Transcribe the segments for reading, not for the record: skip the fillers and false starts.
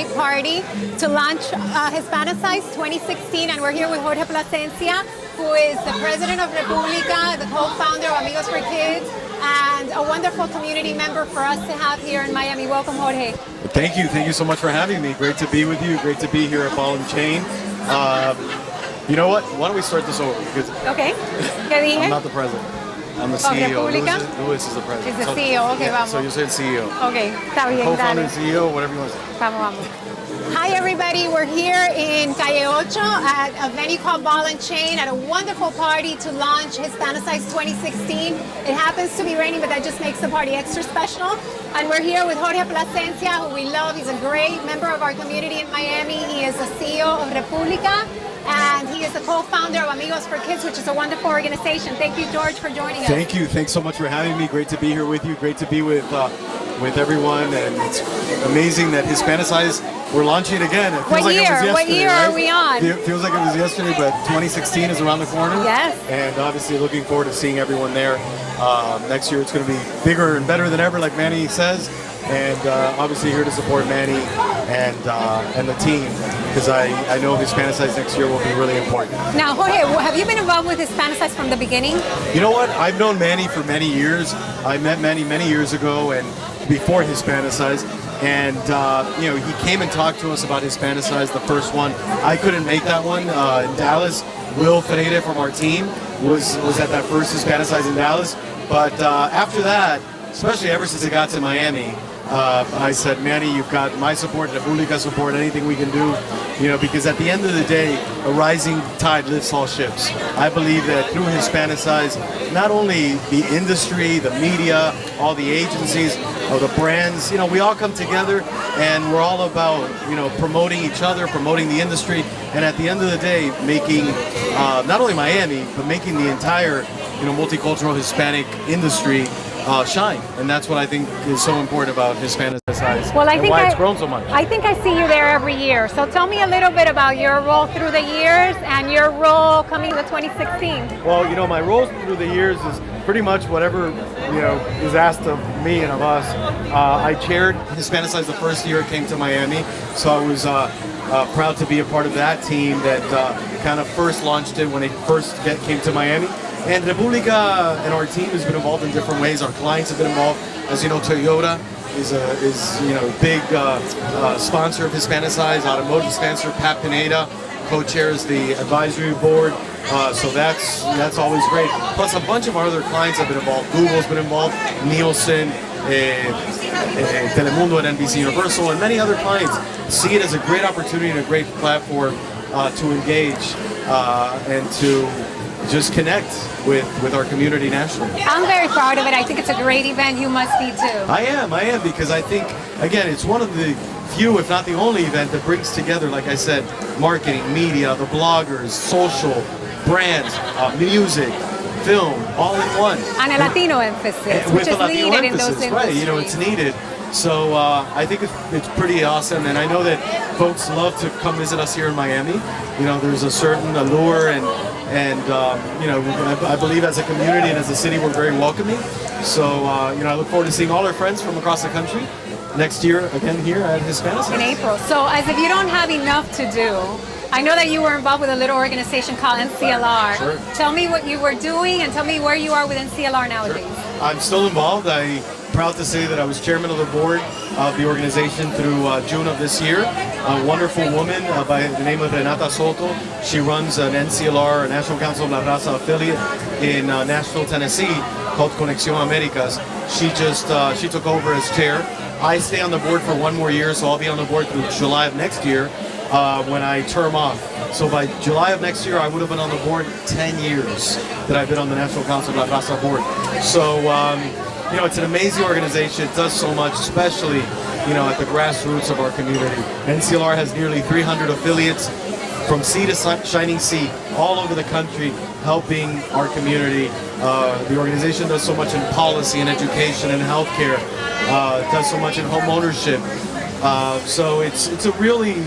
great party to launch Hispanicize 2016, and we're here with Jorge Plasencia, who is the president of Republica, the co-founder of Amigos for Kids, and a wonderful community member for us to have here in Miami. Welcome, Jorge. Thank you so much for having me. Great to be with you. Great to be here at Ball and Chain. You know what? Why don't we start this over? Because okay. ¿Qué dije? I'm not the president. I'm the CEO. Luis is the president. Is the CEO. Okay, yeah, vamos. So you said CEO. Okay, está bien. Co-founder, CEO, whatever you want to say. Vamos. Hi everybody, we're here in Calle 8 at a venue called Ball and Chain at a wonderful party to launch Hispanicize 2016. It happens to be raining, but that just makes the party extra special. And we're here with Jorge Plasencia, who we love. He's a great member of our community in Miami. He is the CEO of Republica, and he is the co-founder of Amigos for Kids, which is a wonderful organization. Thank you, George, for joining us. Thank you. Thanks so much for having me. Great to be here with you. Great to be with everyone, and it's amazing that Hispanicize, we're launching it again. It feels like it was yesterday. What year right? are we on? It feels like it was yesterday, but 2016 is around the corner. Yes. And obviously looking forward to seeing everyone there. Next year it's going to be bigger and better than ever, like Manny says. And obviously here to support Manny and the team, because I know Hispanicize next year will be really important. Now, Jorge, have you been involved with Hispanicize from the beginning? You know what? I've known Manny for many years. I met Manny many years ago and before Hispanicize. And you know, he came and talked to us about Hispanicize, the first one. I couldn't make that one in Dallas. Will Ferreira from our team was at that first Hispanicize in Dallas. But after that, especially ever since it got to Miami, I said, Manny, you've got my support, Republica support, anything we can do, you know, because at the end of the day, a rising tide lifts all ships. I believe that through Hispanicize, not only the industry, the media, all the agencies, or the brands, you know, we all come together and we're all about, you know, promoting each other, promoting the industry, and at the end of the day, making not only Miami, but making the entire, you know, multicultural Hispanic industry shine, and that's what I think is so important about Hispanicize. Well, why it's grown so much. I think I see you there every year. So tell me a little bit about your role through the years and your role coming to 2016. Well, you know, my role through the years is pretty much whatever, you know, is asked of me and of us. I chaired Hispanicize the first year it came to Miami, so I was proud to be a part of that team that kind of first launched it when it first came to Miami. And Republica and our team has been involved in different ways. Our clients have been involved. As you know, Toyota is you know, big sponsor of Hispanicize. Automotive sponsor Pat Pineda co-chairs the advisory board. So that's always great. Plus a bunch of our other clients have been involved. Google's been involved, Nielsen, Telemundo and NBC Universal, and many other clients see it as a great opportunity and a great platform to engage and to just connect with our community nationally. I'm very proud of it. I think it's a great event. You must be too. I am, because I think, again, it's one of the few, if not the only event that brings together, like I said, marketing, media, the bloggers, social, brands, music, film, all in one. And a Latino emphasis, which is needed in those industries. Right, you know, it's needed. So I think it's pretty awesome, and I know that folks love to come visit us here in Miami. You know, there's a certain allure, and you know, I believe as a community and as a city, we're very welcoming. So you know, I look forward to seeing all our friends from across the country next year again here at Hispanicize. In April. So as if you don't have enough to do, I know that you were involved with a little organization called NCLR. Sure. Tell me what you were doing and tell me where you are with NCLR nowadays. Sure. I'm still involved. I'm proud to say that I was chairman of the board of the organization through June of this year. A wonderful woman by the name of Renata Soto. She runs an NCLR, a National Council of La Raza affiliate in Nashville, Tennessee, called Conexión Américas. She took over as chair. I stay on the board for one more year, so I'll be on the board through July of next year when I term off. So by July of next year, I would have been on the board 10 years that I've been on the National Council of La Raza board. So, you know, it's an amazing organization. It does so much, especially, you know, at the grassroots of our community. NCLR has nearly 300 affiliates from sea to shining sea, all over the country, helping our community. The organization does so much in policy and education and healthcare. Does so much in home ownership. So it's a really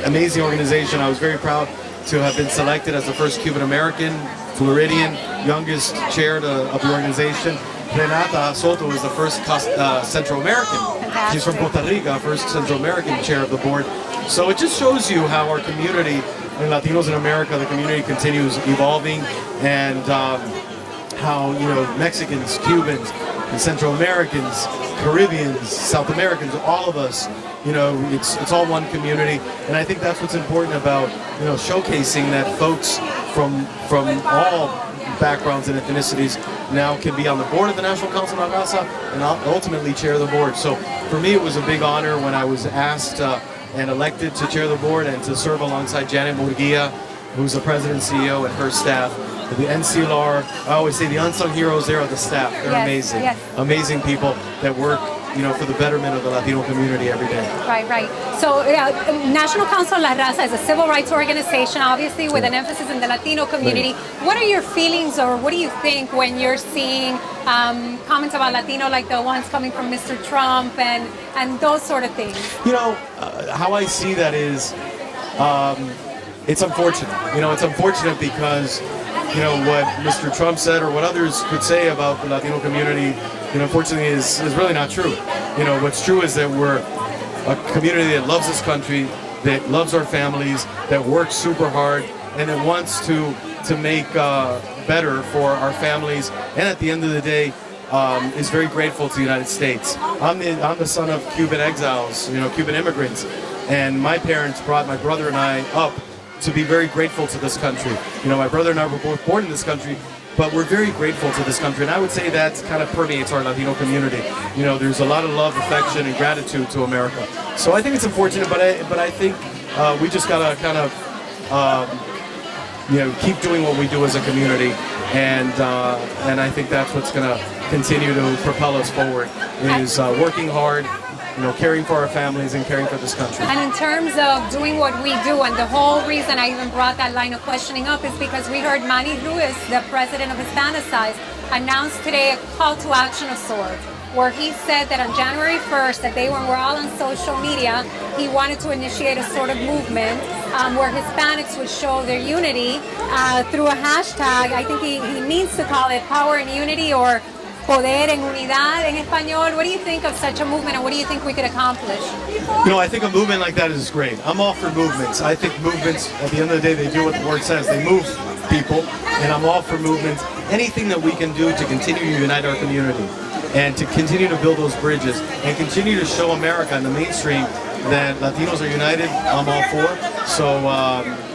amazing organization. I was very proud to have been selected as the first Cuban American, Floridian, youngest chair of the organization. Renata Soto is the first Central American. Fantastic. She's from Costa Rica, first Central American chair of the board. So it just shows you how our community, and Latinos in America, the community continues evolving, and how, you know, Mexicans, Cubans, and Central Americans, Caribbeans, South Americans, all of us, you know, it's all one community. And I think that's what's important about, you know, showcasing that folks from all backgrounds and ethnicities now can be on the board of the National Council of La Raza and ultimately chair the board. So for me, it was a big honor when I was asked and elected to chair the board and to serve alongside Janet Murguia, who's the president and CEO, and her staff. The NCLR, I always say the unsung heroes there are the staff. They're amazing. Yes. Amazing people that work, you know, for the betterment of the Latino community every day. Right. So National Council of La Raza is a civil rights organization, obviously with an emphasis in the Latino community. Right. What are your feelings, or what do you think when you're seeing comments about Latino like the ones coming from Mr. Trump and those sort of things? You know, how I see that is, it's unfortunate. You know, it's unfortunate because, you know, what Mr. Trump said or what others could say about the Latino community, you know, unfortunately is really not true. You know, what's true is that we're a community that loves this country, that loves our families, that works super hard, and that wants to make better for our families, and at the end of the day, is very grateful to the United States. I'm the son of Cuban exiles, you know, Cuban immigrants, and my parents brought my brother and I up to be very grateful to this country. You know, my brother and I were both born in this country, but we're very grateful to this country, and I would say that kind of permeates our Latino community. You know, there's a lot of love, affection, and gratitude to America. So I think it's unfortunate, but I think we just gotta kind of, you know, keep doing what we do as a community, and I think that's what's gonna continue to propel us forward, is working hard, you know, caring for our families and caring for this country. And in terms of doing what we do, and the whole reason I even brought that line of questioning up is because we heard Manny Ruiz, the president of Hispanicize, announce today a call to action of sorts, where he said that on January 1st, that when we're all on social media, he wanted to initiate a sort of movement where Hispanics would show their unity through a hashtag. I think he means to call it Power and Unity, or Poder en Unidad en Español. What do you think of such a movement, and what do you think we could accomplish? You know, I think a movement like that is great. I'm all for movements. I think movements, at the end of the day, they do what the word says. They move people, and I'm all for movements. Anything that we can do to continue to unite our community and to continue to build those bridges and continue to show America in the mainstream that Latinos are united, I'm all for. So,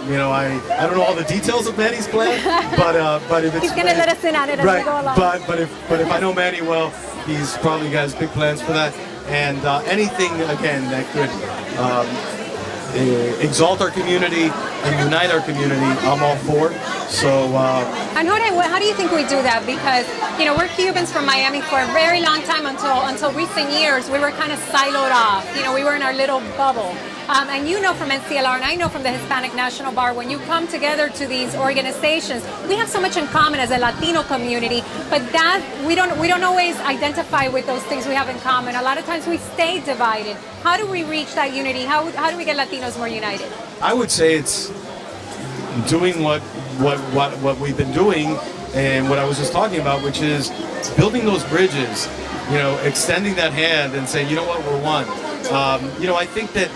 you know, I don't know all the details of Manny's plan, but if it's... He's going to let us in on it as we go along. But if I know Manny well, he's probably got big plans for that. And anything, again, that could exalt our community and unite our community, I'm all for. So... And Jorge, how do you think we do that? Because, you know, we're Cubans from Miami for a very long time, until recent years. We were kind of siloed off. You know, we were in our little bubble. And you know from NCLR, and I know from the Hispanic National Bar, when you come together to these organizations, we have so much in common as a Latino community, but that we don't always identify with those things we have in common. A lot of times we stay divided. How do we reach that unity? How do we get Latinos more united? I would say it's doing what we've been doing and what I was just talking about, which is building those bridges, you know, extending that hand and saying, you know what, we're one. You know, I think that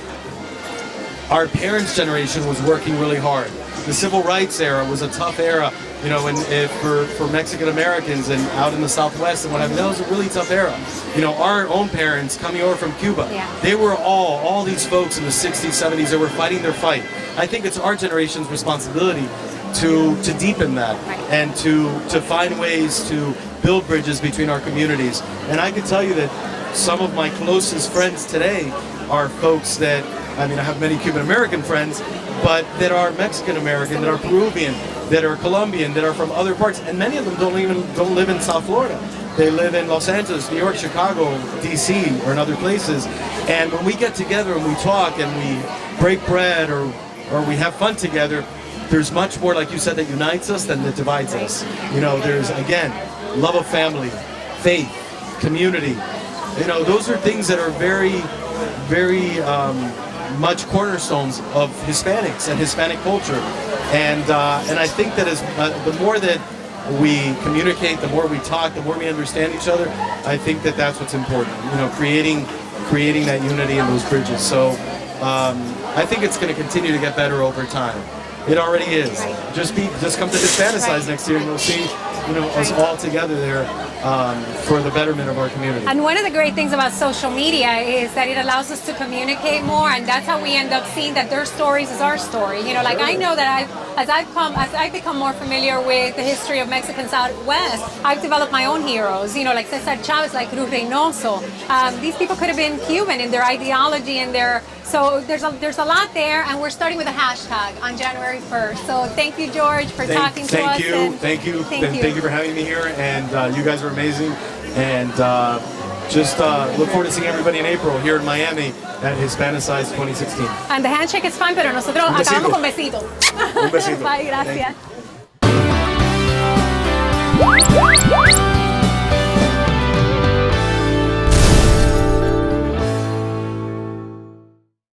our parents' generation was working really hard. The civil rights era was a tough era, you know, and for Mexican Americans and out in the Southwest and what have you, that was a really tough era. You know, our own parents coming over from Cuba, they were all these folks in the 60s, 70s that were fighting their fight. I think it's our generation's responsibility to deepen that and to find ways to build bridges between our communities. And I can tell you that some of my closest friends today are folks that, I mean, I have many Cuban American friends, but that are Mexican American, that are Peruvian, that are Colombian, that are from other parts, and many of them don't live in South Florida. They live in Los Angeles, New York, Chicago, DC, or in other places. And when we get together and we talk and we break bread or we have fun together, there's much more, like you said, that unites us than that divides us. You know, there's, again, love of family, faith, community. You know, those are things that are very, very much cornerstones of Hispanics and Hispanic culture. And I think that as the more that we communicate, the more we talk, the more we understand each other. I think that that's what's important. Creating that unity and those bridges. So I think it's going to continue to get better over time. It already is. Right. Just come to Hispanic next year, and you'll see, us all together there for the betterment of our community. And one of the great things about social media is that it allows us to communicate more, and that's how we end up seeing that their stories is our story. Like I know that as I've become more familiar with the history of Mexicans out west, I've developed my own heroes. Like Teresita Chavez, like Cruz Reynoso. These people could have been Cuban in their ideology and their. So there's a lot there, and we're starting with a hashtag on January 1st. So thank you, George, for talking to us. Thank you for having me here, and you guys are amazing. And just look forward to seeing everybody in April here in Miami at Hispanicize 2016. And the handshake is fine, pero nosotros acabamos con besitos. Un besito. Bye, gracias.